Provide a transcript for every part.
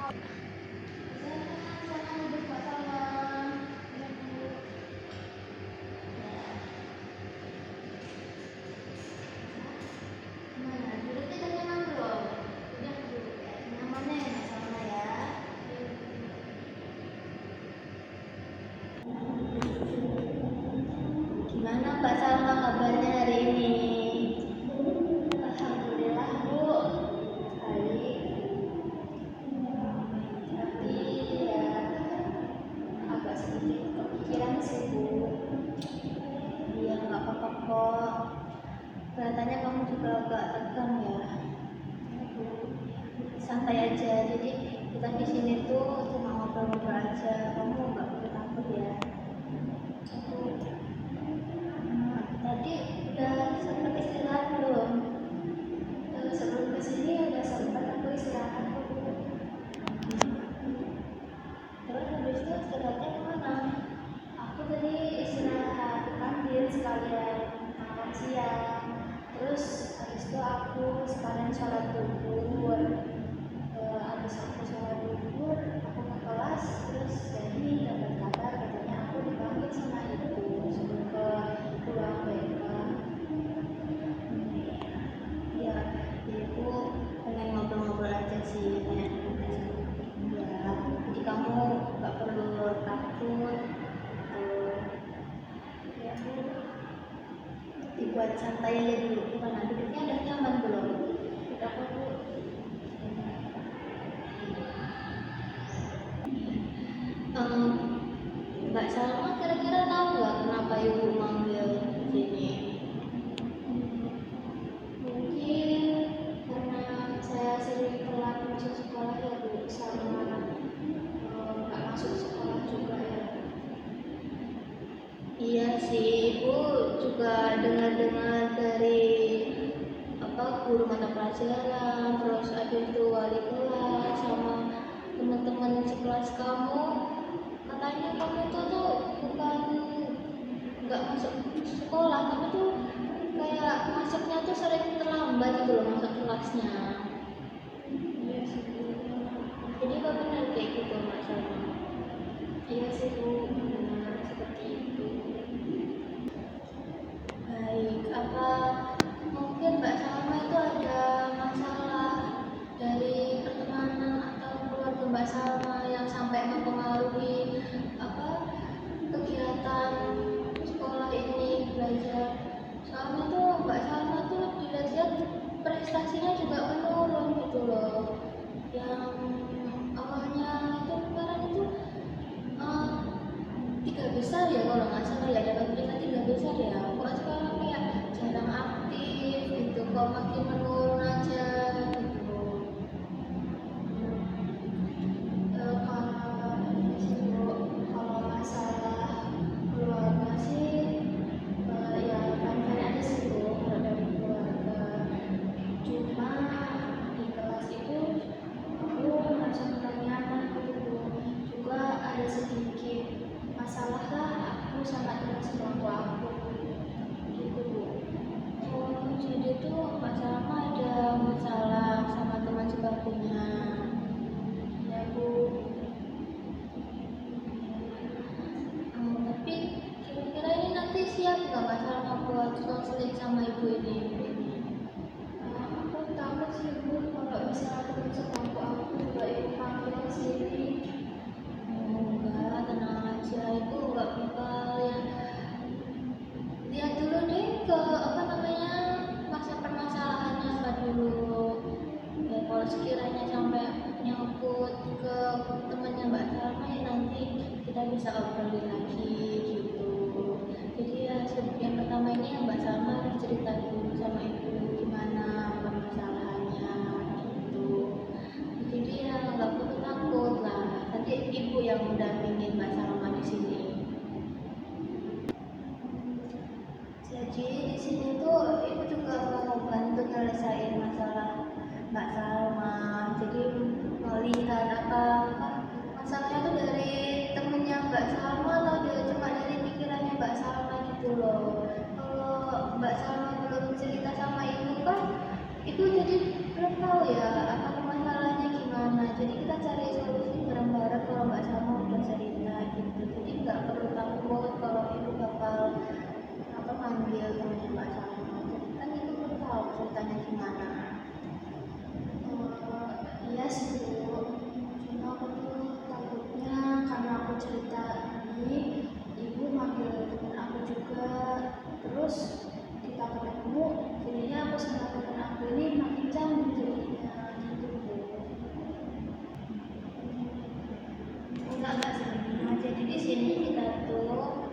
Gimana Mbak Salma kabarnya hari ini? Alhamdulillah Bu, baik. Tapi ya agak sedikit kepikiran sih Bu. Ya nggak apa-apa kok. Kelihatannya kamu juga agak tegang ya. Santai aja. Jadi kita di sini tuh cuma ngobrol-ngobrol aja. Kamu nggak perlu takut ya. Tadi udah sempat istirahat belum? Sebelum kesini udah sempat aku istirahat kok. Terus habis itu istirahatnya kemana? Aku tadi istirahat di kantin sekalian makan siang. Terus habis itu aku sekalian sholat duhur. Habis aku sholat duhur, aku ke kelas. Terus jadi dapat kabar katanya aku dipanggil sama ibu suruh ke ruang BK. Ya, ibu pengen ngobrol-ngobrol aja sih, kayak ya, jadi kamu nggak perlu takut. Ya Bu, dibuat santai aja dulu. Gimana, duduknya udah nyaman belum? Udah kok Bu. Mbak Salma kira-kira tahu nggak kenapa ibu manggil sini? Mungkin karena saya sering telat masuk sekolah ya Bu, sama nggak masuk sekolah juga ya. Iya sih, Ibu juga dengar-dengar dari guru mata pelajaran, terus ada itu wali kelas sama teman-teman sekelas kamu. Katanya kamu itu tuh bukan nggak masuk sekolah, tapi tuh kayak masuknya tuh sering terlambat gitu loh, masuk kelasnya. Iya sih Bu. Jadi apa benar kayak gitu Mbak Salma? Iya sih Bu, benar seperti itu. Baik, apa mungkin Mbak Salma itu ada masalah dari pertemanan atau keluarga Mbak Salma yang sampai mempengaruhi kegiatan sekolah ini belajar? Soalnya tuh Mbak Salma tuh dilihat prestasinya juga menurun gitu loh. Yang awalnya itu kemarin itu tiga besar ya kalau nggak salah ya, dapat peringkat 3 besar ya. Kok sekarang kayak jarang aktif gitu, kok makin menurun aja gitu. Kalau masalah keluarga sih ya kan ada sih Bu, kalau dari keluarga. Cuma di kelas itu aku merasa kurang nyaman gitu. Juga ada sedikit masalah lah aku sama teman sebangku aku gitu Bu. Jadi tuh Mbak Salma ada masalah sama teman sebangkunya ya Bu. Tapi kira-kira ini nanti siap nggak Mbak Salma buat konseling sama ibu ini? Aku takut sih Bu, kalau misalnya teman sebangku aku juga ikut panggil ke sini. Enggak, tenang aja, itu nggak bakal ya. Lihat dulu deh ke masa permasalahannya apa dulu. Ya kalau sekiranya sampai nyangkut ke temannya Mbak Salma ya nanti kita bisa obrolin lagi gitu. Jadi ya yang pertama ini ya Mbak Salma harus cerita dulu sama ibu gimana permasalahannya gitu. Jadi ya nggak perlu takut lah. Nanti ibu yang mendampingin Mbak Salma di sini. Jadi di sini tuh ibu juga mau bantu nyelesain masalah Mbak Salma. Jadi melihat apa masalahnya tuh dari temennya Mbak Salma atau cuma dari pikirannya Mbak Salma gitu loh. Kalau Mbak Salma belum cerita sama ibu kan, ibu jadi belum tahu ya apa masalahnya gimana. jadi kita cari solusi bareng-bareng kalau nggak sama udah cerita gitu. Jadi nggak perlu takut kalau ibu bakal manggil temannya Mbak Salma. Jadi kan ibu belum tahu ceritanya gimana. Iya sih Bu, cuma aku tuh takutnya karena aku cerita ini ibu manggil teman aku juga, terus kita ketemu jadinya aku sama teman aku ini makin canggung jadinya gitu Bu. Enggak sebenarnya. Jadi di sini kita tuh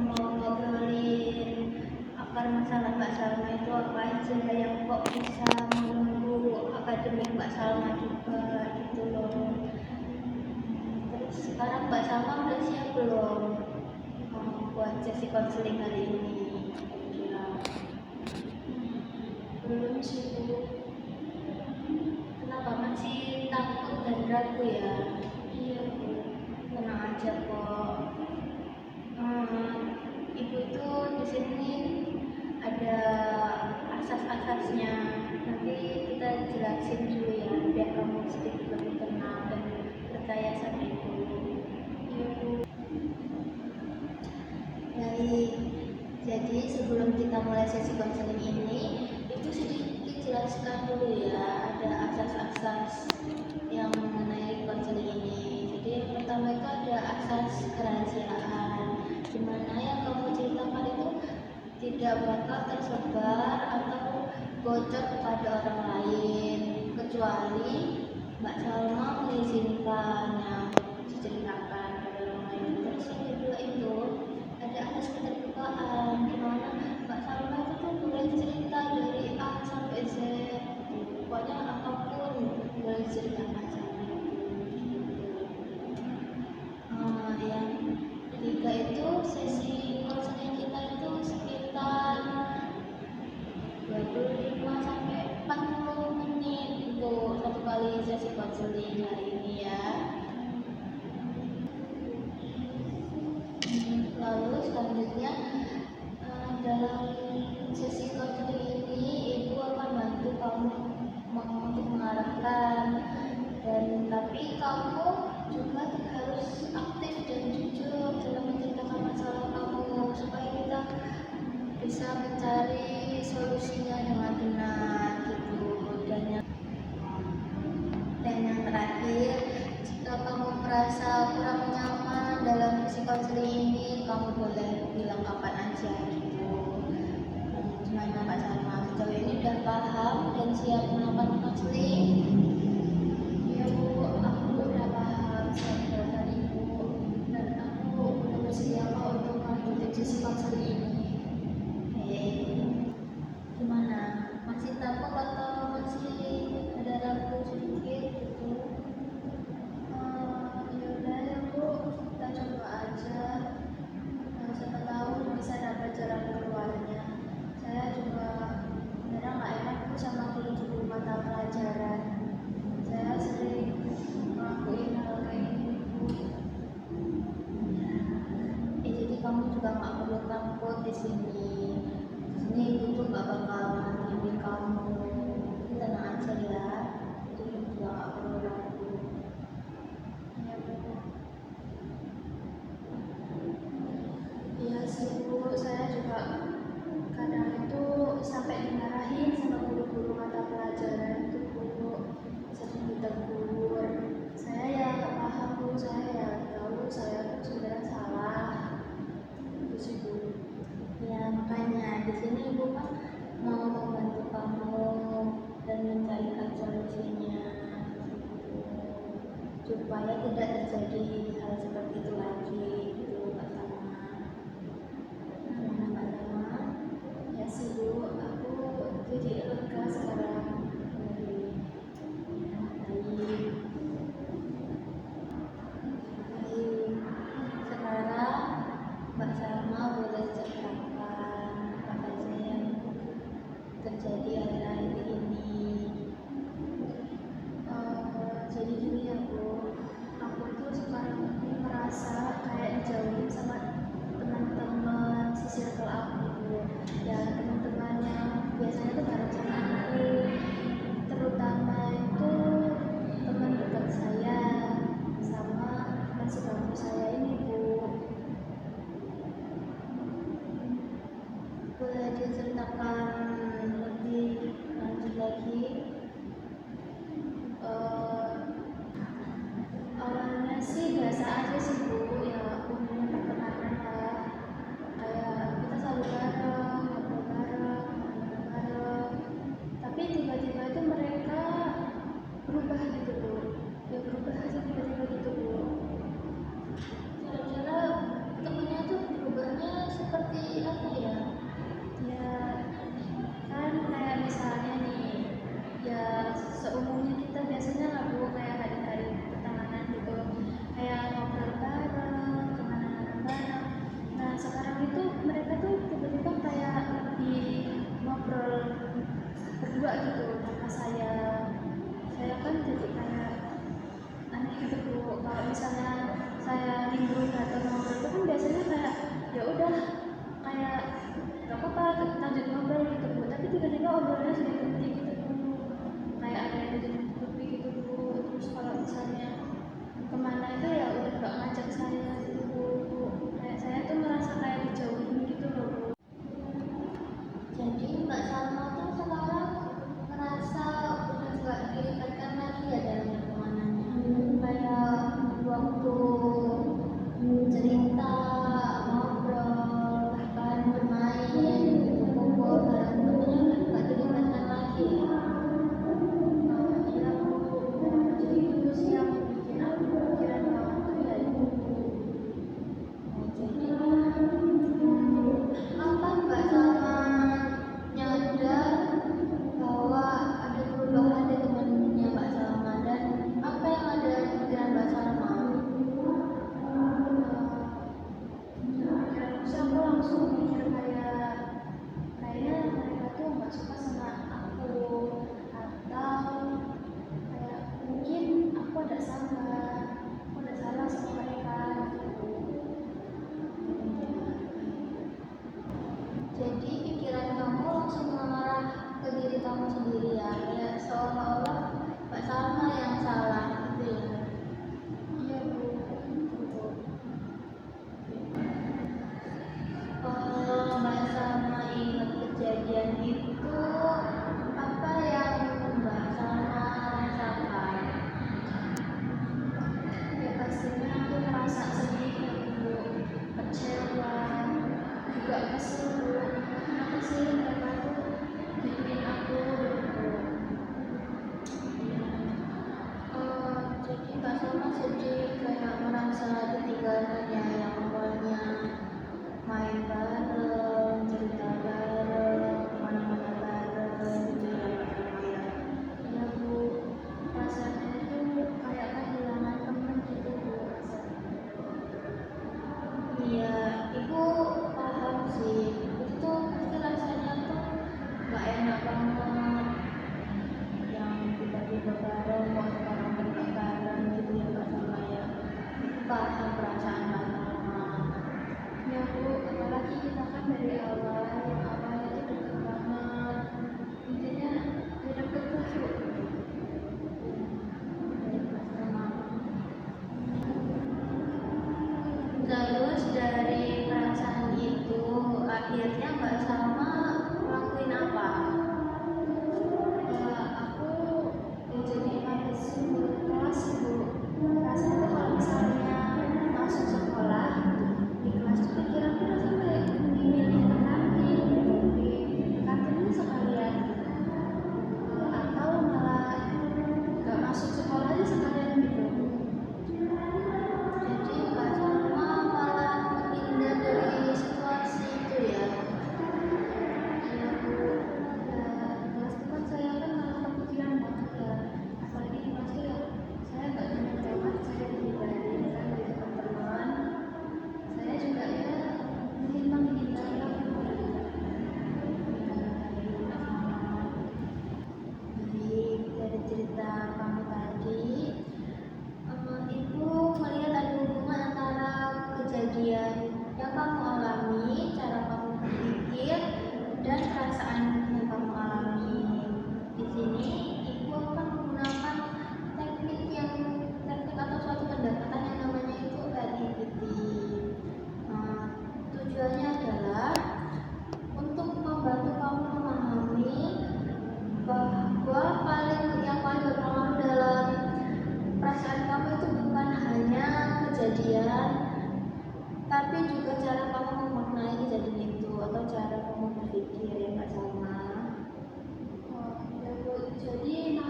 mau ngobrolin akar masalah Mbak Salma itu apa aja yang kok bisa mengganggu akademik Mbak Salma juga gitu loh. Terus sekarang Mbak Salma udah siap belum buat sesi konseling hari ini? Ya. Belum sih Bu. Kenapa masih takut dan ragu ya? Iya Bu, tenang aja kok. Ibu itu di sini ada asas-asasnya. Nanti kita jelasin dulu ya, biar kamu sedikit lebih tenang dan percaya sama ibu. Ibu. Baik. Jadi sebelum kita mulai sesi konseling ini, ibu sedikit jelaskan dulu ya, ada asas-asas yang mengenai konseling ini. Jadi yang pertama itu ada asas kerahasiaan, dimana yang kamu ceritakan itu tidak bakal tersebar atau bocor kepada orang lain kecuali Mbak Salma mengizinkan yang diceritakan pada orang lain. Terus yang kedua itu ada asas keterbukaan, dimana Mbak Salma itu tuh boleh cerita dari A sampai Z, pokoknya apapun boleh ceritakan sama ibu. Yang ketiga itu sesi konseling kita itu sekitar 25 sampai 40 menit untuk satu kali sesi konseling hari ini ya. Lalu selanjutnya dalam sesi konseling ini ibu akan bantu kamu untuk mengarahkan, dan tapi kamu juga harus aktif dan jujur dalam menceritakan masalah kamu supaya kita bisa mencari solusinya dengan benar gitu. Dan yang terakhir, jika kamu merasa kurang nyaman dalam sesi konseling ini, kamu boleh bilang kapan aja gitu. Gimana Kak Salma, sejauh ini udah paham dan siap melakukan konseling? Ya Bu, aku udah paham saran ibu dan aku udah bersedia untuk mengikuti sesi konseling ini. Gimana? Masih takut atau masih ada ragu sedikit gitu? Yaudah ya Bu, kita coba aja. Siapa tahu bisa dapat jalan keluarnya. Saya juga sebenarnya nggak enak Bu sama guru-guru mata pelajaran. Saya sering ngelakuin hal kayak gini Bu. Jadi kamu juga nggak perlu takut di sini. Ini ibu tuh gak bakal ngambil kamu, tenang aja ya, itu juga gak perlu ragu. Ya Bu. Iya sih Bu, saya juga kadang itu sampai dimarahin sama guru-guru mata pelajaran itu Bu, sering ditegur. Saya ya gak paham Bu, saya ya tahu saya tuh sebenarnya salah. Itu sih Bu. Ya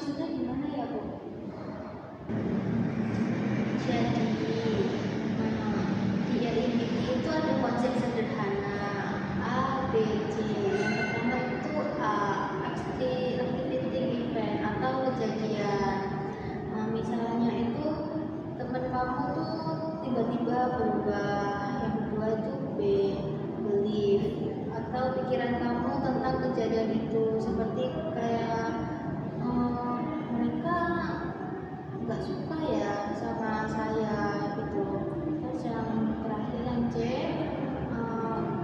maksudnya gimana ya, Bu? Jadi, di LGBT itu ada konsep sederhana A, B, C. Yang pertama itu A, activity event atau kejadian. Misalnya itu teman kamu tuh tiba-tiba berubah. Yang kedua itu B, belief atau pikiran kamu tentang kejadian itu, seperti kayak mereka nggak suka ya sama saya gitu. Terus yang terakhir yang C,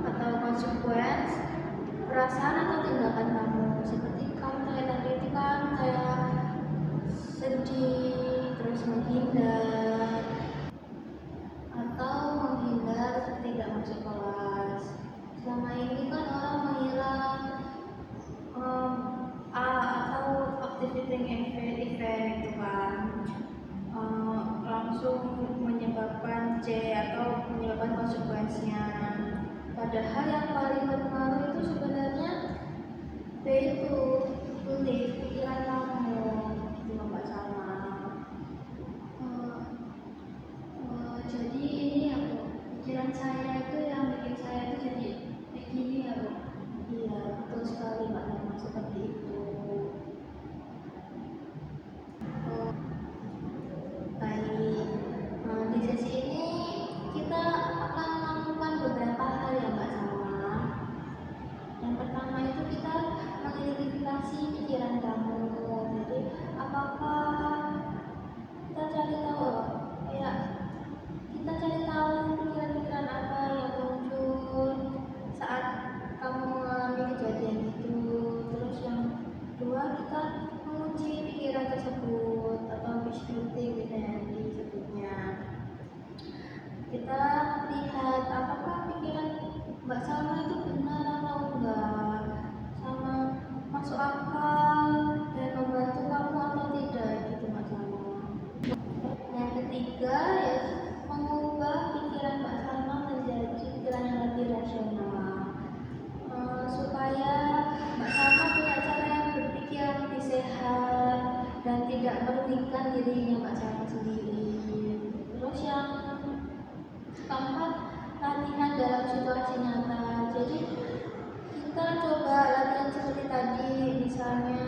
atau konsekuens perasaan atau tindakan kamu, seperti kamu kayak tadi itu kan kayak sedih, terus menghindar atau tidak masuk kelas. Selama ini kan orang mengira A atau activity event itu kan langsung menyebabkan C atau menyebabkan konsekuensinya. Padahal yang paling berpengaruh itu sebenarnya B itu belief, pikiran kamu itu Mbak Salma. Jadi ini aku pikiran saya itu yang bikin saya itu jadi kayak gini ya, Bu. Iya, betul sekali Mbak Salma, seperti itu. Baik, di sesi ini kita akan melakukan beberapa hal ya Mbak Salma. Yang pertama itu kita mengidentifikasi pikiran kamu. Jadi apakah kita cari tahu kayak kita cari tahu pikiran-pikiran apa yang muncul saat kamu mengalami kejadian itu. Terus yang kedua, kita menguji pikiran tersebut atau disputing disebutnya. Kita lihat apakah pikiran Mbak Salma itu benar atau enggak, sama masuk akal dan membantu kamu atau tidak gitu Mbak Salma. Yang ketiga ya mengubah pikiran Mbak Salma menjadi pikiran yang lebih rasional, supaya Mbak Salma punya cara yang berpikir yang lebih sehat dan tidak merugikan dirinya Mbak Salma sendiri. Terus yang keempat, latihan dalam situasi nyata. Jadi kita coba latihan seperti tadi, misalnya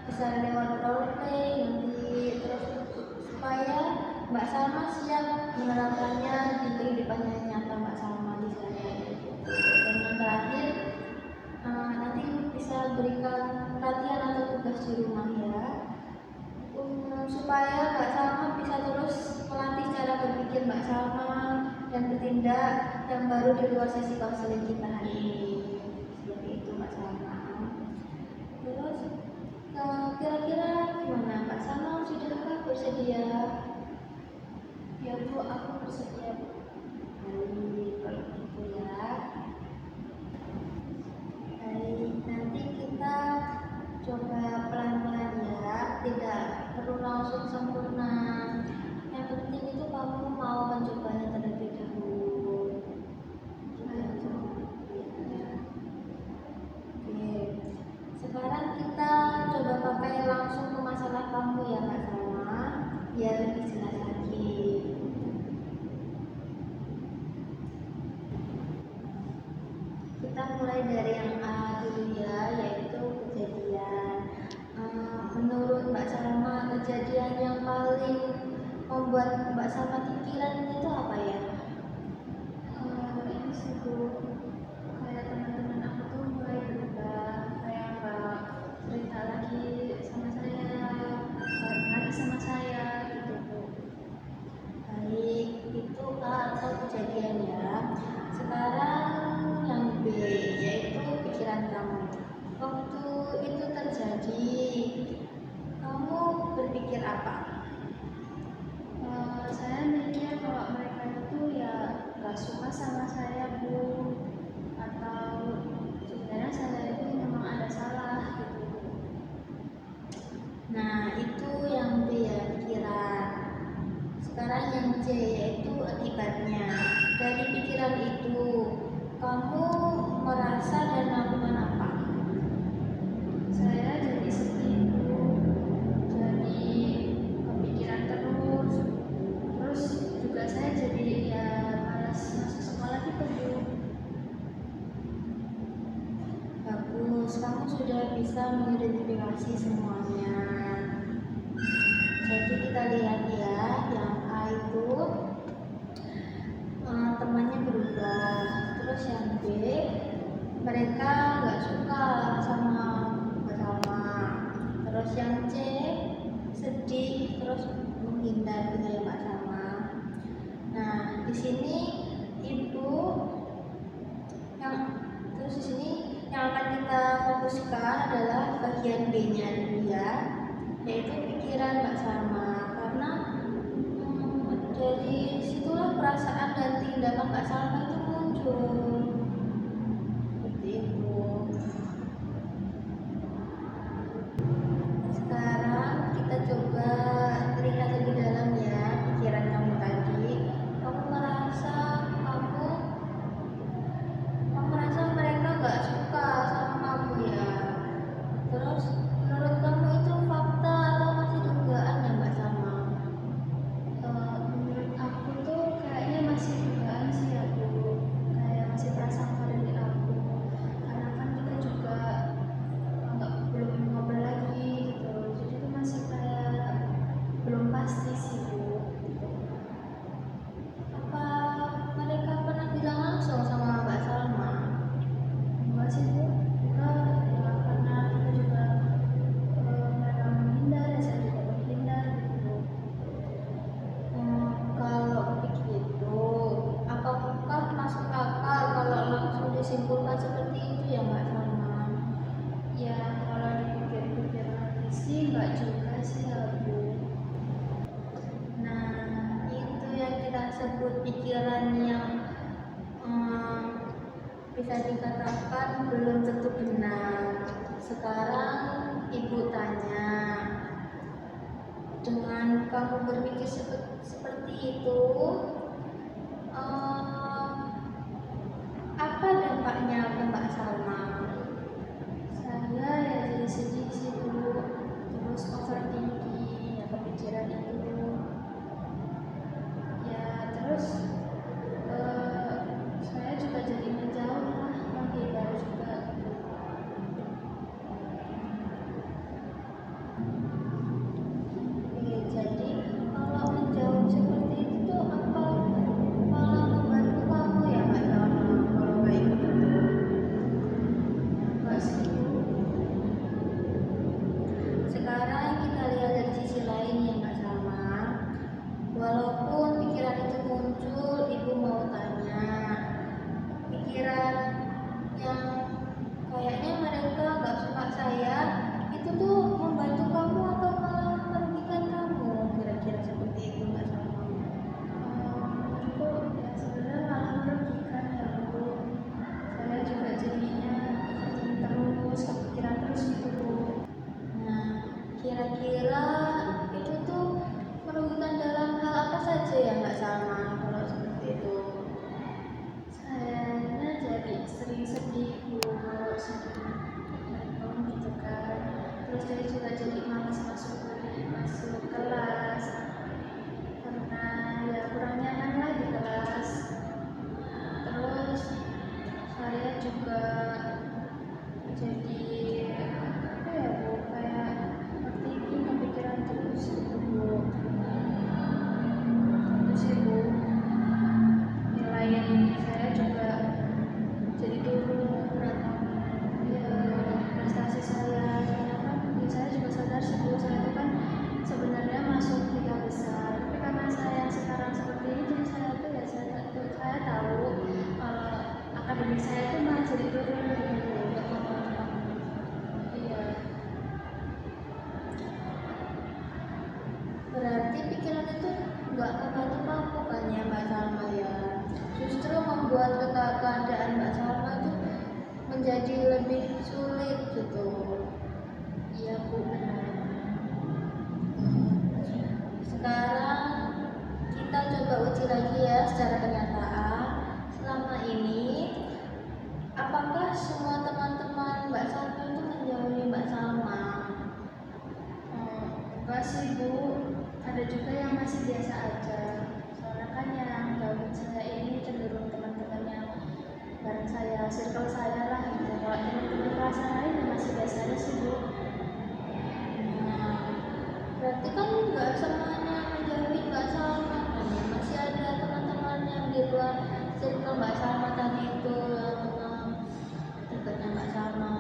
bisa lewat role play nanti, terus supaya Mbak Salma siap menerapkannya di kehidupan nyata Mbak Salma di sana. Dan yang terakhir, nanti bisa berikan latihan atau tugas di rumah ya, supaya Mbak Salma bisa terus melatih cara berpikir Mbak Salma dan bertindak yang baru di luar sesi konseling kita hari ini. Seperti itu Mbak Salma. Terus kira-kira gimana Mbak Salma, sudahkah bersedia? Ya Bu, aku bersedia Bu. Baik, kalau gitu ya. Baik, nanti kita coba pelan-pelan ya, tidak perlu langsung sempurna. Yang penting itu kamu mau mencobanya terlebih dahulu. Oke, sekarang kita coba pakai langsung ke masalah kamu ya Mbak Salma, biar lebih jelas lagi. Kita mulai dari yang A dulu ya, yaitu kejadian. Menurut Mbak Salma, kejadian yang paling membuat Mbak Salma pikiran itu apa ya? Ini sih Bu, kayak teman-teman aku tuh mulai berubah, kayak nggak cerita lagi sama saya, nggak lagi sama saya gitu Bu. Baik, itu A atau kejadian ya. Sekarang yang B, yaitu pikiran kamu. Waktu itu terjadi, kamu berpikir apa? Saya mikir kalau mereka itu ya gak suka sama saya Bu, atau sebenarnya saya itu memang ada salah gitu. Nah itu yang B ya, pikiran. Sekarang yang C, yaitu akibatnya. Dari pikiran itu kamu merasa dan melakukan apa? Saya jadi sedih Bu, kasih semuanya. Jadi kita lihat ya, yang A itu temannya berubah. Terus yang B, mereka nggak suka sama Mbak Salma. Terus yang C, sedih terus menghindar gitu ya Mbak Salma. Nah di sini ibu terus di sini yang akan kita fokuskan adalah bagian B-nya dulu ya, yaitu pikiran Mbak Salma, karena dari situlah perasaan dan tindakan Mbak Salma itu muncul seperti itu. Sekarang kita coba lihat lebih dalam ya pikiran kamu tadi. Kamu merasa mereka nggak suka sama kamu ya. Terus menurut kamu itu fakta atau masih dugaan ya Mbak Salma? Menurut aku tuh kayaknya masih dugaan sih ya Bu, kayak masih prasangka dari aku, karena kan kita juga belum ngobrol lagi gitu, jadi tuh masih kayak belum pasti sih Bu. Apa mereka pernah bilang langsung sama Mbak Salma? Enggak sih Bu, kita ya karena kita juga mereka menghindar ya, saya juga menghindar gitu. Kalau begitu, apakah masuk akal kalau langsung disimpulkan seperti itu ya Mbak Salma? Ya kalau dipikir-pikir lagi sih enggak juga sih ya Bu. Nah, itu yang kita sebut pikiran yang bisa dikatakan belum tentu benar. Sekarang ibu tanya, dengan kamu berpikir seperti itu, apa dampaknya ke Mbak Salma? Saya ya jadi sedih sih Bu, terus overthinking ya, kepikiran itu ya, terus saya juga jadi menjauh lah, menghindar juga gitu. Oke, jadi kalau menjauh seperti itu tuh apa malah membantu kamu ya Mbak Salma kalau kayak gitu? Enggak sih Bu. Sekarang kita lihat dari sisi lain ya Mbak Salma. Walaupun pikiran itu muncul, ibu mau tanya, pikiran yang kayaknya mereka gak suka saya itu tuh membantu kamu atau malah merugikan kamu? Kira-kira seperti itu Mbak Salma. Menurutku ya sebenarnya malah merugikan ya Bu. Saya juga jadinya terus kepikiran terus gitu Bu. Nah, kira-kira itu tuh merugikan dalam hal apa saja ya Mbak Salma kalau seperti itu? Sayanya jadi sering sedih Bu, sedih mereka gitu kan. Terus saya juga jadi malas masuk kelas karena ya kurang nyaman lah di kelas. Terus saya juga jadi apa ya Bu, kayak overthinking, kepikiran terus gitu Bu. Terus sih Bu, nilai saya juga jadi turun atau ya prestasi saya, karena kan ya saya juga sadar sih Bu, saya itu kan sebenarnya masuk 3 besar, tapi karena saya sekarang seperti ini, jadi saya tuh ya saya tahu kalau akademik saya itu malah jadi turun gitu. Iya. Berarti pikiran itu nggak membantu kamu kan ya Mbak Salma ya? Justru membuat keadaan Mbak Salma itu menjadi lebih sulit gitu. Iya Bu, benar. Sekarang kita coba uji lagi ya secara kenyataan. Selama ini, apakah semua teman-teman Mbak Salma itu menjauhi Mbak Salma? Enggak sih Bu, ada juga yang masih biasa aja, soalnya kan yang gabung saya ini cenderung teman-teman yang bareng saya, circle saya lah gitu. Kalau teman-teman kelas lain ya masih biasa aja sih Bu. berarti kan nggak semuanya menjauhi Mbak Salma kan ya, masih ada teman-teman yang di luar circle Mbak Salma tadi itu yang dekatnya Mbak Salma.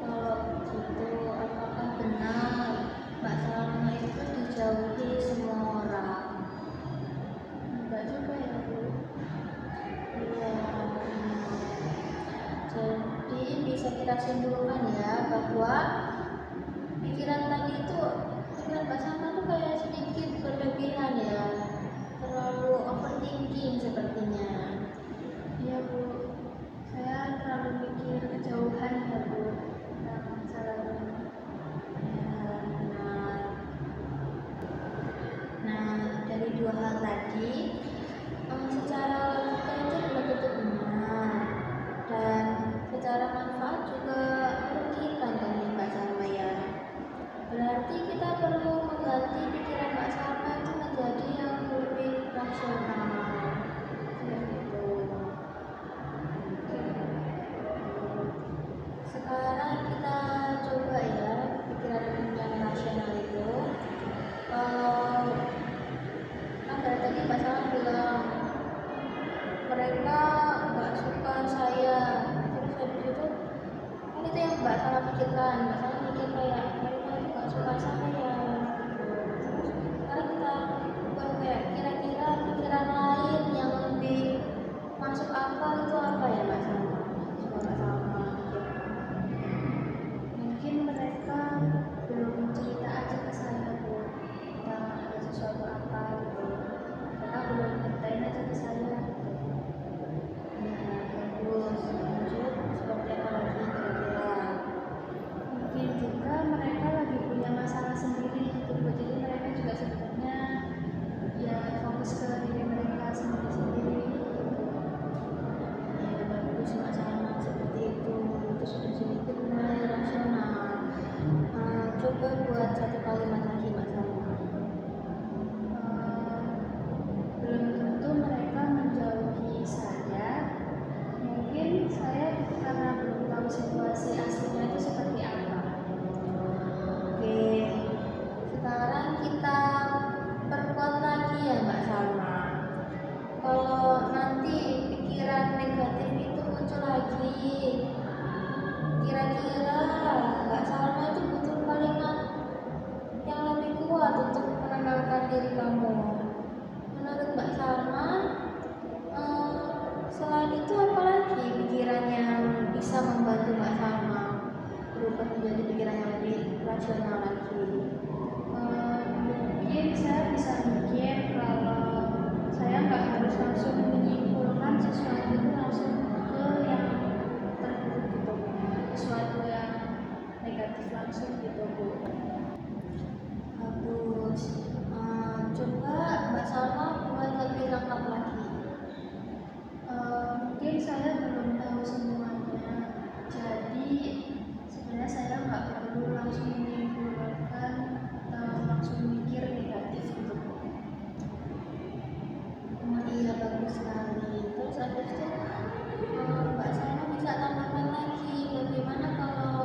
Kalau gitu apakah benar Mbak Salma itu dijauhi semua orang? Enggak juga ya Bu. Iya. Jadi bisa kita simpulkan ya bahwa pikiran tadi itu, pikiran Mbak Salma tuh kayak sedikit berlebihan ya, terlalu overthinking sepertinya. Iya Bu, saya terlalu mikir kejauhan ya Bu tentang masalah ini. Ya, benar. Nah, dari dua hal tadi, secara logika itu belum tentu benar, dan secara manfaat juga merugikan kan nih Mbak Salma ya. Berarti kita perlu mengganti pikiran Mbak Salma itu menjadi yang lebih rasional. Gitu. Sekarang kita coba ya pikiran yang rasional itu. Kalau kan dari tadi Mbak Salma bilang mereka nggak suka saya, terus habis itu kan itu yang Mbak Salma pikirkan. Mbak Salma mikir kayak mereka itu nggak suka saya gitu. Terus sekarang kita ubah kayak kira-kira pikiran lain yang lebih masuk akal itu apa ya Mbak Salma? Coba Mbak Salma pikir. Mungkin mereka belum cerita aja ke saya Bu tentang ada sesuatu apa gitu. Mereka belum ceritain aja ke saya gitu. Ya, bagus. Lanjut, seperti apa lagi kira-kira? Mungkin juga mereka lagi punya masalah sendiri gitu Bu. Jadi mereka juga sebenarnya ya fokus ke diri mereka sendiri-sendiri gitu. Ya, bagus Mbak Salma seperti itu. Itu sudah sedikit mulai rasional. Coba buat satu kalimat lagi Mbak Salma. Belum tentu mereka menjauhi saya. Mungkin saya karena belum tahu situasi aslinya itu seperti apa. Oke, sekarang kita perkuat lagi ya Mbak Salma. Kalau nanti pikiran negatif itu muncul lagi, kira-kira Mbak Salma itu butuh kalimat yang lebih kuat untuk menenangkan diri kamu. Menurut Mbak Salma, selain itu apa lagi pikiran yang bisa membantu Mbak Salma berubah menjadi pikiran yang lebih rasional lagi? Mungkin saya bisa mikir kalau saya nggak harus langsung menyimpulkan sesuatu itu langsung ke yang terburuk gitu Bu. Sesuatu yang negatif langsung gitu Bu. Bagus. Coba Mbak Salma buat lebih lengkap lagi. Mungkin saya belum tahu semuanya, jadi sebenarnya saya nggak perlu langsung menyimpulkan atau langsung mikir negatif gitu Bu. Iya, bagus sekali. Terus habis itu Mbak Salma bisa tambahkan lagi bagaimana kalau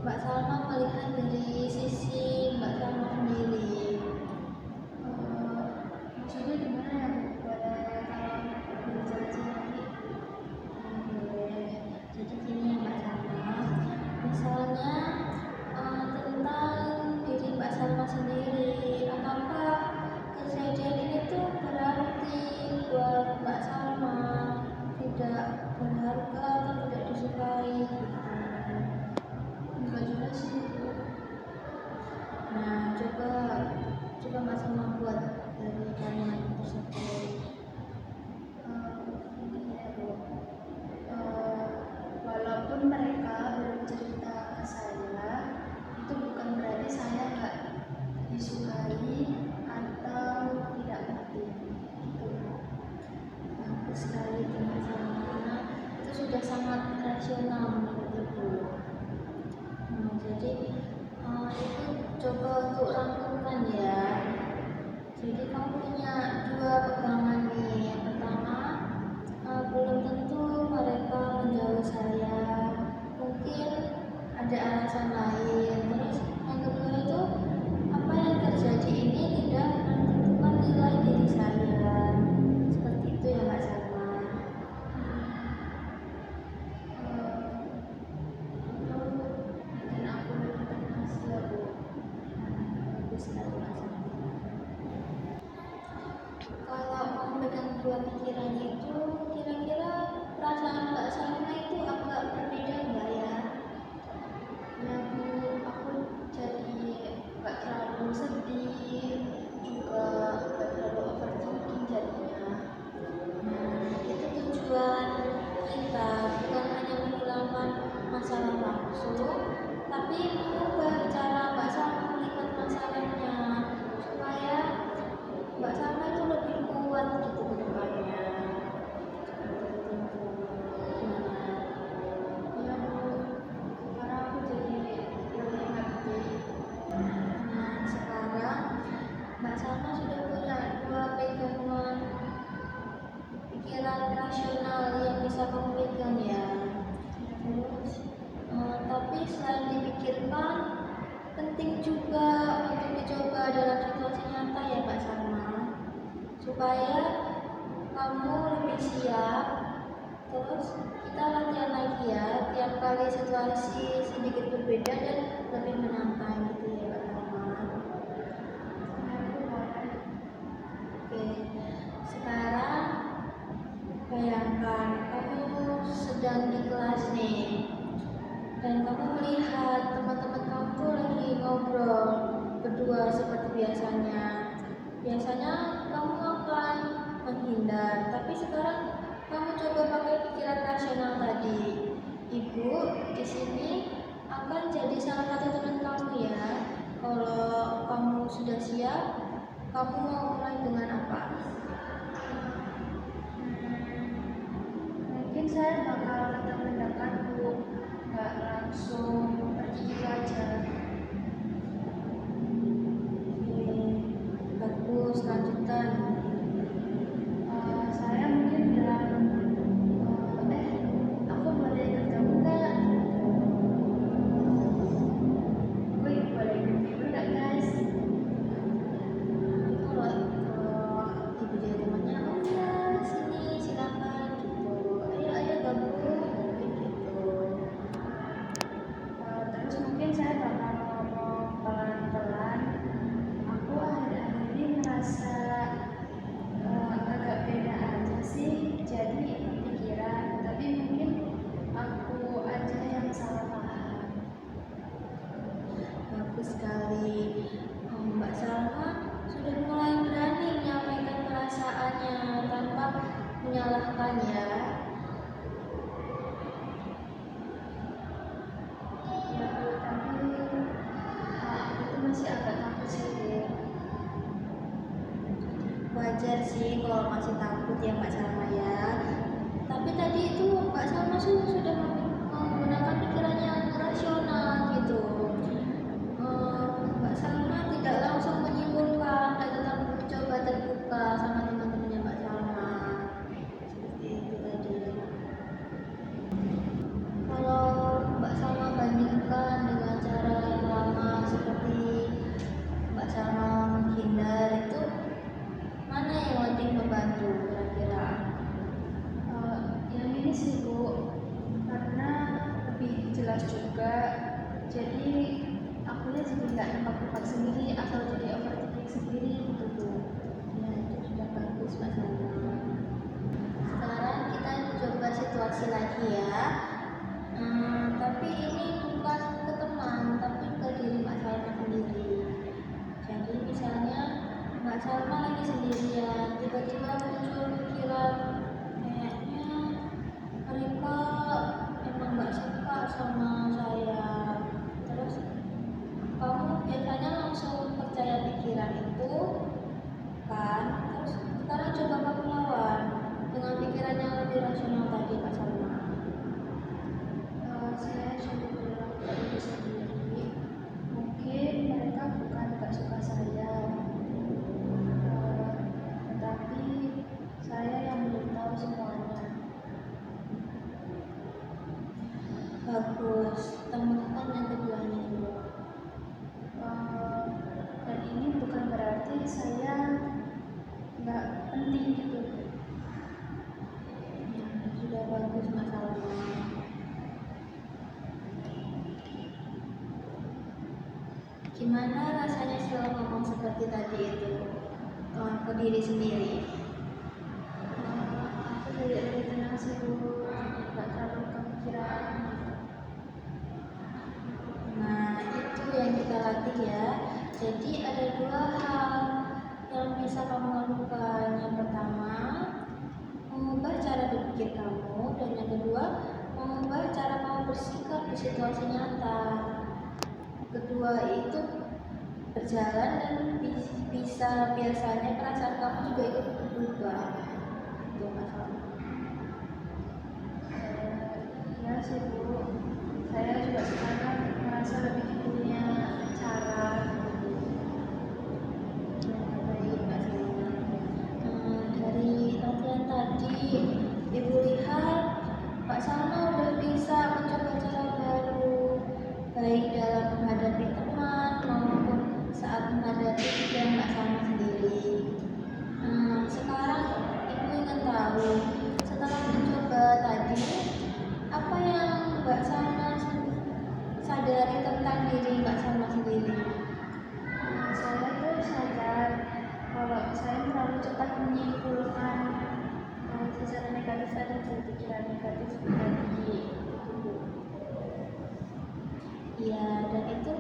Mbak Salma melihat dari sisi Mbak Salma sendiri. Maksudnya gimana ya Bu? Boleh kalau dijelasin lagi? Boleh. Jadi gini Mbak Salma, misalnya tentang diri Mbak Salma sendiri, apakah kejadian ini tuh berarti buat Mbak Salma tidak berharga atau tidak disukai gitu? Enggak juga sih Bu. Nah, coba Mbak Salma buat dari kalimat tersebut. Mungkin ya Bu. Walaupun mereka belum cerita ke saya, itu bukan berarti saya nggak disukai atau tidak ngerti gitu. Bagus sekali Mbak Salma, itu sudah sangat rasional menurut Ibu. Jadi itu coba untuk rangkumkan ya. Jadi kamu punya dua pegangan nih. Yang pertama, belum tentu mereka menjauh saya, mungkin ada alasan lain. Terus yang kedua itu bagus sekali Mbak Salma. Kalau memegang dua pikirannya itu kira-kira perasaan Mbak Salma itu agak berbeda enggak ya? Ya Bu, aku jadi gak terlalu sedih, juga gak terlalu overthinking jadinya. Itu tujuan kita bukan hanya menghilangkan masalah langsung, tapi mengubah cara Mbak Salma melihat masalahnya supaya Mbak Salma itu lebih kuat gitu ke depannya. Ya Bu, sekarang aku jadi lebih ngerti. Nah, sekarang Mbak Salma sudah punya dua pegangan pikiran rasional yang bisa kamu pegang ya. Terus, tapi selain dipikirkan, penting juga untuk dicoba dalam situasi nyata ya Mbak Salma, supaya kamu lebih siap. Terus kita latihan lagi ya, tiap kali situasi sedikit berbeda dan lebih menantang gitu ya Mbak Salma. Oke, sekarang bayangkan kamu sedang di kelas nih, dan kamu melihat teman-teman kamu tuh lagi ngobrol berdua seperti biasanya. Biasanya kamu akan menghindar, tapi sekarang kamu coba pakai pikiran rasional tadi. Ibu di sini akan jadi salah satu teman kamu ya. Kalau kamu sudah siap, kamu mau mulai dengan apa? Mungkin saya bakal tetap mendekat Bu, gak langsung pergi gitu aja. Bagus, lanjutan. Saya mungkin bilang, aku boleh ikut kamu nggak? Aku boleh ikut ibu nggak guys? Kalau ibu dia temannya, oh ya sini silakan gitu. Ayo gabung gitu. Terus mungkin saya bakal ngomong pelan-pelan. Aku akhir-akhir ini ngerasa agak beda aja sih, jadi pikiran, tapi mungkin aku aja yang salah paham. Bagus sekali. Mbak Salma sudah mulai berani menyampaikan perasaannya tanpa menyalahkan ya. Ya Bu, tapi aku tuh masih agak takut sih Bu. Wajar sih kalau masih takut ya Mbak Salma ya. Tapi tadi itu Mbak Salma sudah menggunakan pikiran yang rasional gitu. Mbak Salma tidak langsung menyimpulkan dan tetap mencoba terbuka sama teman-temannya Mbak Salma. Seperti itu tadi. Kalau Mbak Salma bandingkan dengan cara yang lama seperti Mbak Salma menghindar, itu mana yang lebih membantu kira-kira? Yang ini sih Bu, karena lebih jelas juga, jadi akunya jadi nggak nebak-nebak sendiri atau jadi overthinking sendiri gitu Bu. Ya, itu sudah bagus Mbak Salma. Sekarang kita coba situasi lagi ya. Tapi ini bukan ke teman, tapi ke diri Mbak Salma sendiri. Jadi misalnya Mbak Salma lagi sendirian, tiba-tiba muncul pikiran kayaknya mereka emang nggak suka sama saya. Terus kamu biasanya langsung percaya pikiran itu kan? Terus sekarang coba kamu lawan dengan pikiran yang lebih rasional tadi Mbak Salma. Saya coba bilang ke diri sendiri, mungkin mereka bukan nggak suka saya, tetapi saya yang belum tahu semuanya. Bagus, temukan yang keduanya dulu. Dan ini bukan berarti saya nggak penting gitu. Ya, sudah bagus Mbak Salma. Gimana gimana rasanya setelah ngomong seperti tadi itu ke diri sendiri? Aku jadi lebih tenang sih Bu, nggak terlalu kepikiran. Nah, itu yang kita latih ya. Jadi ada dua hal yang bisa kamu lakukan. Yang pertama, mengubah cara berpikir kamu, dan yang kedua, mengubah cara kamu bersikap di situasi nyata. Kedua itu berjalan dan bisa biasanya perasaan kamu juga ikut berubah. Itu masalah. Ya sih Bu, saya juga sekarang merasa lebih punya cara. Baik, Mbak Salma. Dari latihan tadi, Ibu lihat Pak Salma udah bisa mencoba cara baru, baik dalam menghadapi teman maupun saat menghadapi pikiran Mbak Salma sendiri. Sekarang Ibu ingin tahu, setelah mencoba tadi, apa yang Mbak Salma sadari tentang diri Mbak Salma sendiri? Saya tuh sadar kalau saya terlalu cepat menyimpulkan sesuatu negatif tadi, pikiran negatif tadi. Iya, dan itu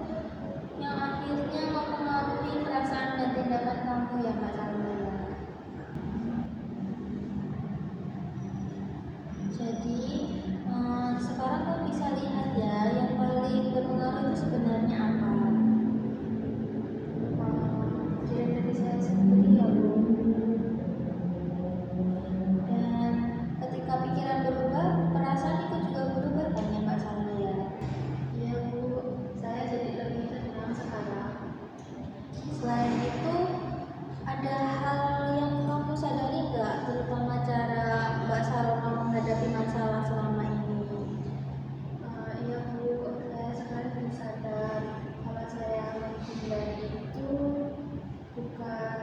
yang akhirnya mempengaruhi perasaan dan tindakan kamu ya Mbak Salma ya. Jadi sekarang kamu bisa lihat ya, yang paling berpengaruh itu sebenarnya apa? Diri dari saya sendiri ya Bu. Dan ketika pikiran berubah, perasaan itu juga berubah kan ya Mbak Salma ya. Iya Bu, saya jadi lebih tenang sekarang. Selain itu, ada hal yang kamu sadari nggak, terutama cara Mbak Salma menghadapi masalah selama ini? Iya Bu, saya sekarang lebih sadar kalau saya menghindari itu bukan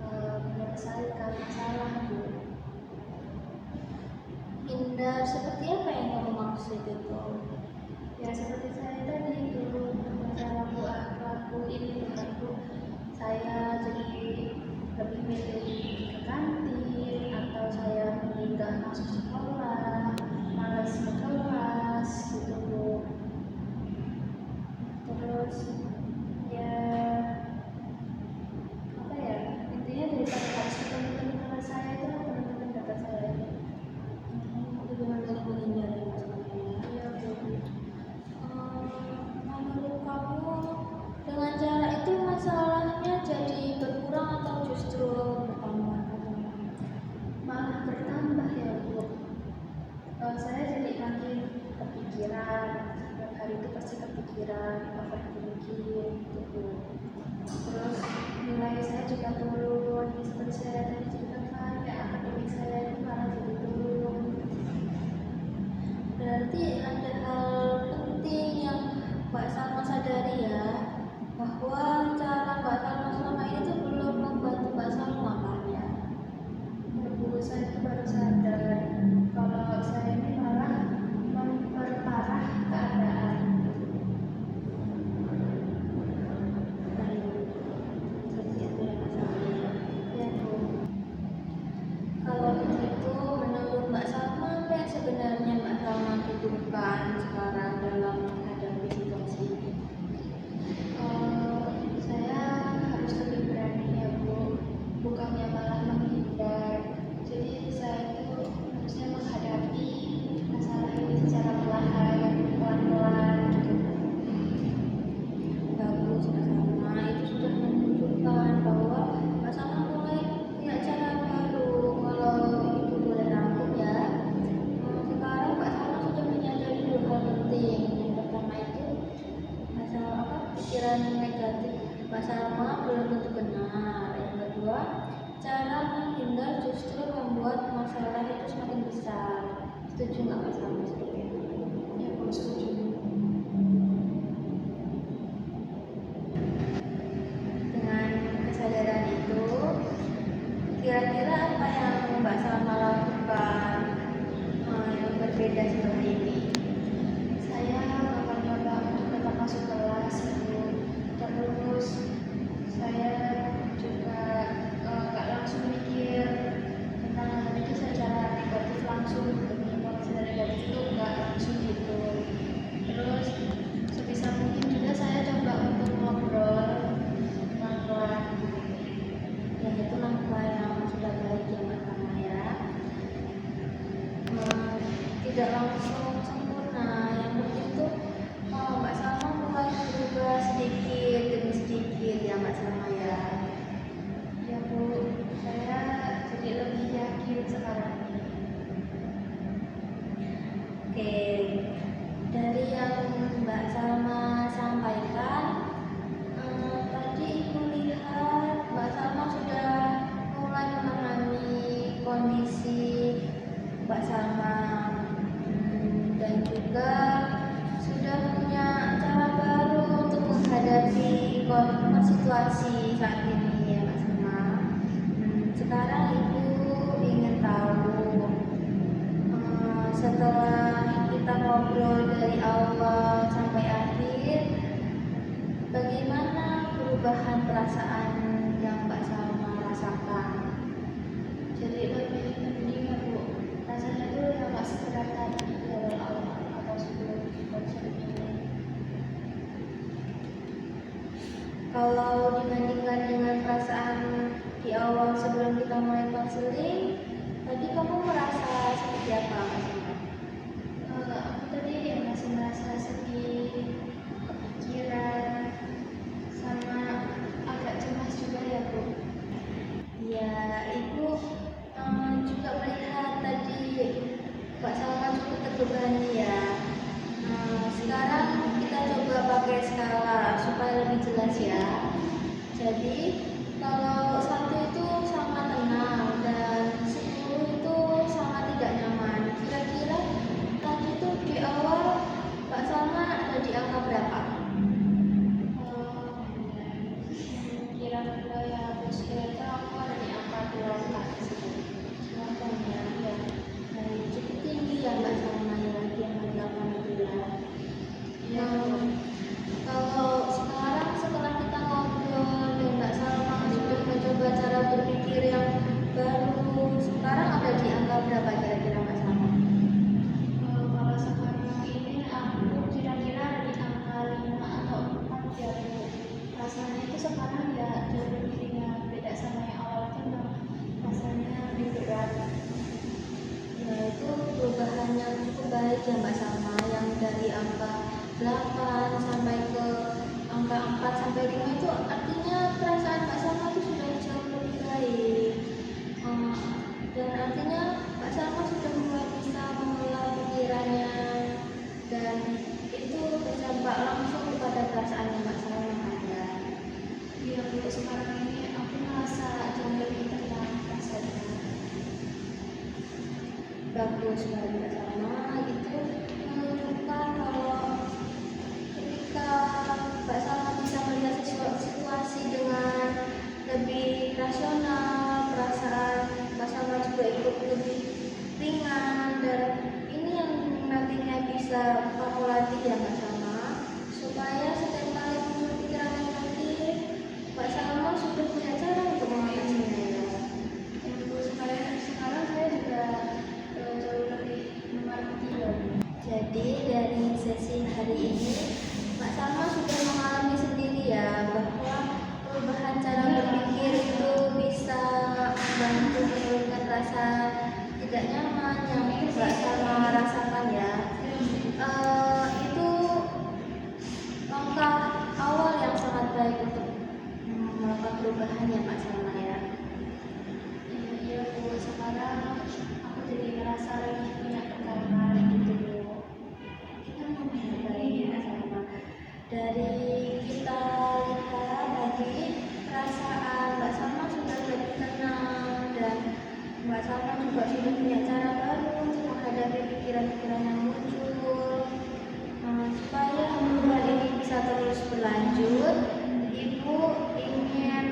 menyelesaikan masalah Bu. Hindar seperti apa yang kamu maksud itu? Ya seperti saya tadi dulu saya lakuin itu, saya jadi lebih milih ke kantin atau saya meninggal masuk sekolah, malas ke kelas gitu Bu. Terus ya apa ya, intinya daripada harus ketemu teman-teman saya itu teman-teman dekat saya. Lebih memilih menghindari masalahnya. Iya Bu. Menurut kamu, dengan cara itu masalahnya jadi berkurang atau justru bertambah? Malah bertambah ya Bu. Saya jadi makin kepikiran, setiap hari itu pasti kepikiran, overthinking gitu. Terus nilai saya juga turun, seperti saya tadi ceritakan, ya akademik saya itu malah jadi turun. Berarti ada hal penting yang Mbak Salma sadari ya, bahwa cara Mbak Salma selama ini tuh belum membantu Mbak Salma kan ya. Ya Bu, saya itu baru sadar kalau saya ini malah memperparah keadaan. Seperti itu ya Mbak Salma ya. Ya Bu. Kalau begitu, menurut Mbak Salma, apa yang sebenarnya Mbak Salma butuhkan sekarang dalam menghadapi situasi ini? Saya harus lebih berani ya Bu, bukannya malah menghindar. Jadi saya itu harusnya menghadapi masalah ini secara perlahan, pelan-pelan gitu. Bagus Mbak Salma, itu sudah menunjukkan bahwa Mbak Salma mulai punya cara baru. Kalau itu boleh rangkum ya, sekarang Mbak Salma sudah menyadari dua hal penting. Yang pertama itu masalah apa, pikiran negatif Mbak Salma belum tentu benar. Yang kedua, cara menghindar justru membuat masalah itu semakin besar. Setuju nggak Mbak Salma seperti itu? Ya Bu, setuju. Dengan kesadaran itu, kira-kira apa yang Mbak Salma lakukan yang berbeda seperti ini? Saya bakal coba untuk tetap masuk kelas Bu, situasi saat ini ya Mbak Salma. Sekarang Ibu ingin tahu, setelah kita ngobrol dari awal sampai akhir, bagaimana perubahan perasaan yang Mbak Salma rasakan? Jadi lebih mending ya Bu, rasanya tuh ya nggak sekedar tadi dari awal atau sebelum konser ini. Kalau dibandingkan dengan perasaan di awal sebelum kita mulai konseling, tadi kamu merasa seperti apa Mbak Salma? Aku tadi masih merasa sedih, kepikiran, sama agak cemas juga ya Bu. Ya, Ibu juga melihat tadi Mbak Salma cukup terbebani ya. Sekarang kita coba pakai skala supaya lebih jelas ya. Jadi kalau 1 itu sangat tenang dan 10 itu sangat tidak nyaman. Kira-kira tadi tuh di awal Mbak Salma ada di angka berapa? Kira-kira ya bos, kira-kira aku ada di angka 8 sih. 8 ya. Cukup tinggi ya Mbak Salma ya, di angka 8 itu ya. Iya, Bu. Kalau sekarang setelah kita ngobrol dan Mbak Salma sudah mencoba cara berpikir yang baru, sekarang ada di angka berapa kira-kira Mbak Salma? Kalau sekarang ini aku kira-kira ada di angka 5 atau 4 ya Bu. Rasanya itu sekarang ya jauh lebih ringan, beda sama yang awal itu rasanya lebih berat. Ya, itu perubahan yang cukup baik ya Mbak Salma, yang dari angka 8 sampai ke angka 4 sampai 5 itu artinya perasaan Mbak Salma itu sudah jauh lebih baik. Dan artinya Mbak Salma sudah mulai bisa mengelola pikirannya, dan itu berdampak langsung kepada perasaan yang Mbak Salma ada. Iya Bu, sekarang ini aku merasa jauh lebih tenang rasanya. Bagus sekali Mbak Salma, itu menunjukkan kalau ketika Mbak Salma bisa melihat situasi dengan lebih rasional, perasaan Mbak Salma juga ikut lebih ringan, dan ini yang nantinya bisa kamu latih ya Mbak Salma, supaya setiap kali muncul pikiran negatif, Mbak Salma sudah punya cara untuk mengatasinya ya. Bu, sekarang saya juga jauh lebih mengerti ya Bu. Jadi dari sesi hari ini Mbak Salma sudah mengalami sendiri ya bahwa perubahan cara berpikir itu bisa membantu menurunkan rasa tidak nyaman yang Mbak Salma rasakan ya. Itu langkah awal yang sangat baik untuk melakukan perubahan ya Mbak Salma ya. Iya Bu, sekarang aku jadi ngerasa lebih punya tekanan gitu Bu. Kita ngomongin baik ya Salma. Dari kita lihat tadi perasaan Mbak Salma sudah lebih tenang, dan Mbak Salma juga sudah punya cara baru untuk menghadapi pikiran-pikiran yang muncul. Supaya hubungan ini bisa terus berlanjut, Ibu ingin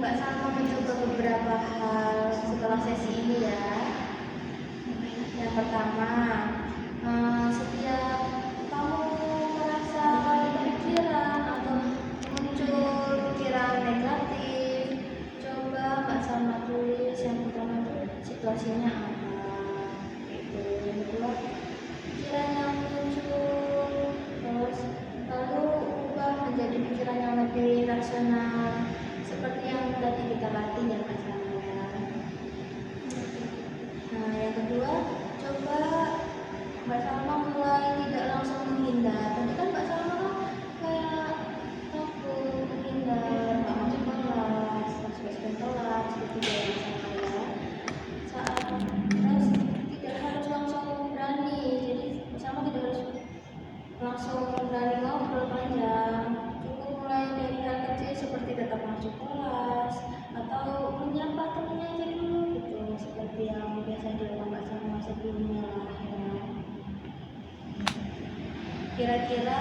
Mbak Salma mencoba beberapa hal setelah sesi ini ya. Yang pertama, setiap kamu merasa kepikiran atau muncul pikiran negatif, coba Mbak Salma tulis yang pertama itu situasinya apa. Yang kedua, pikiran yang muncul, terus lalu ubah menjadi pikiran yang lebih rasional seperti yang tadi kita latih ya Mbak Salma ya. Nah, yang kedua, coba Mbak Salma mulai tidak langsung menghindar. Tadi kan Mbak Salma kan kayak takut menghindar, nggak masuk kelas, masuk kelas seperti itu ya Mbak Salma ya. Terus tidak harus langsung berani. Jadi Mbak Salma tidak harus langsung berani ngobrol panjang. Cukup mulai dari hal kecil seperti tetap masuk kelas atau menyapa temennya aja dulu gitu, seperti yang biasa dilakukan Mbak Salma sebelumnya lah ya. Kira-kira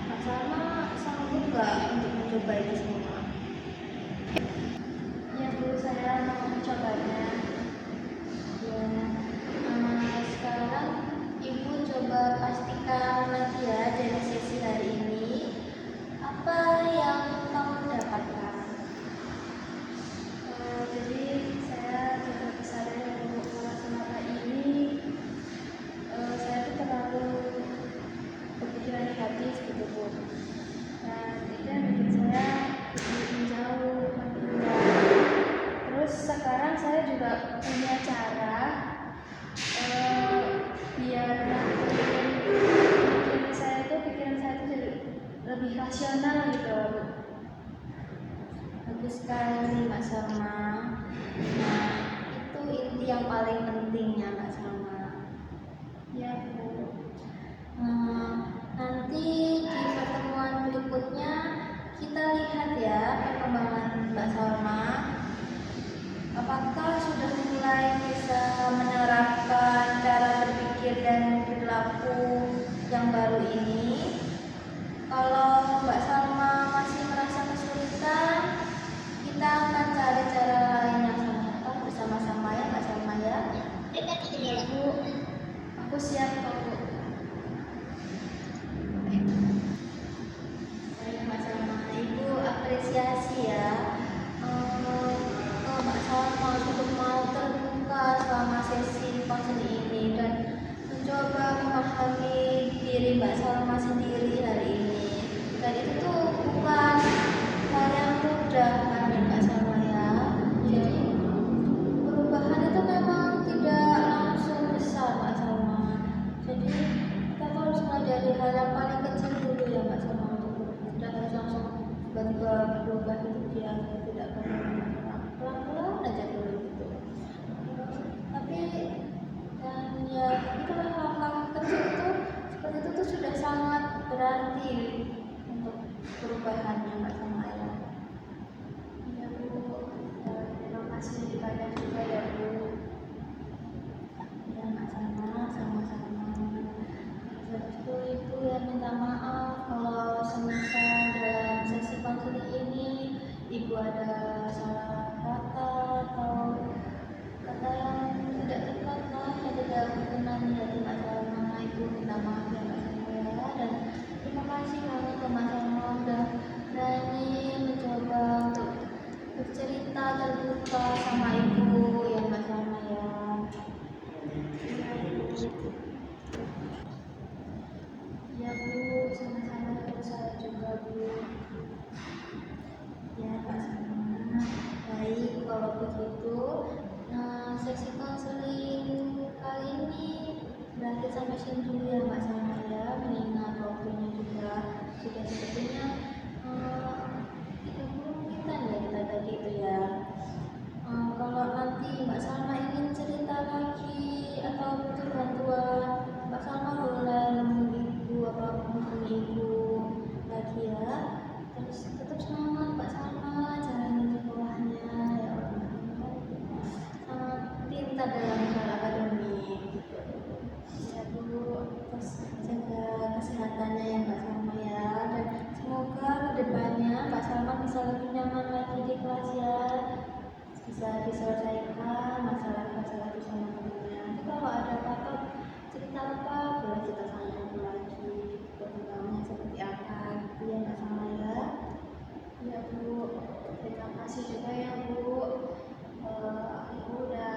Mbak Salma sanggup nggak untuk mencoba itu semua? sekali Mbak Salma. Nah, itu inti yang paling pentingnya Mbak Salma. Ya Bu. Nanti di pertemuan berikutnya kita lihat ya perkembangan Mbak Salma. Apakah sudah mulai bisa menerapkan cara berpikir dan perilaku yang baru ini? Kalau Mbak Salma masih merasa kesulitan, kita akan cari cara lain yang sama bersama-sama ya Mbak Salma ya. Ya Bu, aku siap kok Bu. Baik Mbak Salma, Ibu apresiasi ya Mbak Salma untuk mau terbuka selama sesi konseling ini dan mencoba memahami diri Mbak Salma sendiri hari ini. Dan itu tuh bukan hal yang mudah kan ya Mbak Salma ya. Jadi perubahan itu memang tidak langsung besar Mbak Salma. Jadi kita tuh harus mulai dari hal yang paling kecil dulu ya Mbak Salma, untuk tidak harus langsung tiba-tiba berubah itu dia tidak pelan-pelan aja dulu gitu. Tapi dan ya itulah langkah kecil itu seperti itu tuh sudah sangat berarti untuk perubahannya Mbak Salma ya. Ya Bu, terima kasih banyak juga ya Bu. Ya Mbak Salma, sama-sama. Betul Ibu yang minta maaf kalau semisal dalam sesi konseling ini Ibu ada salah kata atau kata yang tidak tepat lah, yang tidak berkenan di hati Mbak Salma. Ibu minta maaf ya Mbak Salma ya. Dan terima kasih banget ke Mbak Salma udah berani mencoba untuk bercerita terbuka sama Ibu ya Mbak Salma ya. Ya Bu, sama-sama Bu, saya juga Bu. Ya Mbak Salma. Baik kalau begitu, sesi konseling kali ini berakhir sampai sini dulu ya Mbak Salma ya, mengingat waktunya juga sudah sepertinya 30 menitan ya kita tadi itu ya. Kalau nanti Mbak Salma ingin cerita lagi atau butuh bantuan, Mbak Salma boleh menghubungi Ibu atau menghubungi Ibu lagi ya. Terus tetap semangat Mbak Salma, jalanin sekolahnya ya Allah. Sangat pintar dalam hal akademik gitu. Ya Bu, terus jaga kesehatannya ya Mbak Salma ya. Dan semoga kedepannya Mbak Salma bisa lebih nyaman lagi di kelas ya, bisa diselesaikan masalah-masalah bersama temannya. Nanti kalau ada apa-apa cerita apa boleh kita sambung lagi perkembangannya seperti apa gitu ya Mbak Salma ya. Ya Bu, terima kasih juga ya Bu. Ibu udah